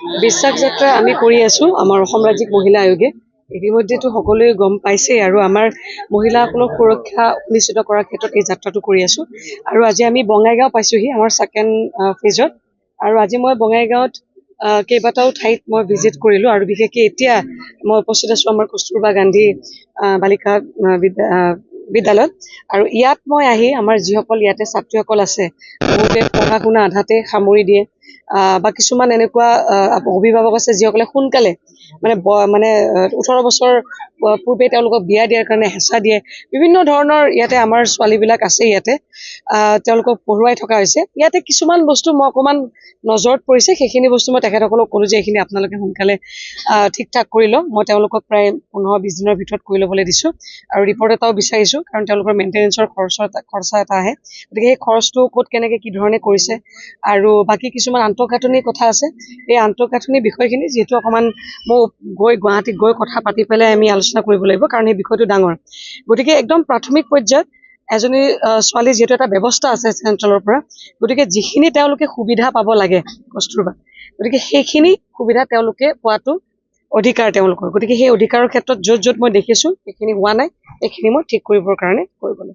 বিশ্বাস যাত্ৰা আমি কৰি আছো আমাৰ অসম ৰাজ্যিক মহিলা আয়োগে ইতিমধ্যেতো সকলোৱে গম পাইছে আৰু আমাৰ মহিলাসকলৰ সুৰক্ষা নিশ্চিত কৰাৰ ক্ষেত্ৰত এই যাত্ৰাটো কৰি আছো আৰু আজি আমি বঙাইগাঁও পাইছোহি আমাৰ ছেকেণ্ড ফেজত আৰু আজি মই বঙাইগাঁৱত কেইবাটাও ঠাইত মই ভিজিট কৰিলো আৰু বিশেষকৈ এতিয়া মই উপস্থিত আছো আমাৰ কস্তুৰবা গান্ধী বালিকা বিদ্যালয়ত আৰু ইয়াত মই আহি আমাৰ যিসকল ইয়াতে ছাত্ৰীসকল আছে বহুতে পঢ়া শুনা আধাতে সামৰি দিয়ে বা কিছুমান এনেকুৱা অভিভাৱক আছে যিসকলে সোনকালে মানে 18 বছৰ পূৰ্বে তেওঁলোকক বিয়া দিয়াৰ কাৰণে হেঁচা দিয়ে বিভিন্ন ধৰণৰ ইয়াতে আমাৰ ছোৱালীবিলাক আছে ইয়াতে তেওঁলোকক পঢ়ুৱাই থকা হৈছে ইয়াতে কিছুমান বস্তু মই অকণমান নজৰত পৰিছে সেইখিনি বস্তু মই তেখেতসকলক ক'লো যে এইখিনি আপোনালোকে সোনকালে ঠিক ঠাক কৰি লওক মই তেওঁলোকক প্ৰায় 15-20 দিনৰ ভিতৰত কৰি ল'বলৈ দিছোঁ আৰু ৰিপৰ্ট এটাও বিচাৰিছোঁ কাৰণ তেওঁলোকৰ মেইনটেনেঞ্চৰ খৰচা এটা আহে গতিকে সেই খৰচটো ক'ত কেনেকৈ কি ধৰণে কৰিছে আৰু বাকী কিছুমান আন্তঃগাঁথনিৰ কথা আছে এই আন্তঃগাঁথনিৰ বিষয়খিনি যিহেতু অকণমান মই গুৱাহাটীত গৈ কথা পাতি পেলাই আমি আলোচনা কৰিব লাগিব কাৰণ এই বিষয়টো ডাঙৰ গতিকে একদম প্ৰাথমিক পৰ্যায়ত এজনী ছোৱালী যিহেতু এটা ব্যৱস্থা আছে চেণ্ট্ৰেলৰ পৰা গতিকে যিখিনি তেওঁলোকে সুবিধা পাব লাগে কস্তুৰবা গতিকে সেইখিনি সুবিধা তেওঁলোকে পোৱাটো অধিকাৰ তেওঁলোকৰ গতিকে সেই অধিকাৰৰ ক্ষেত্ৰত য'ত মই দেখিছোঁ সেইখিনি হোৱা নাই এইখিনি মই ঠিক কৰিবৰ কাৰণে কৰিবলৈ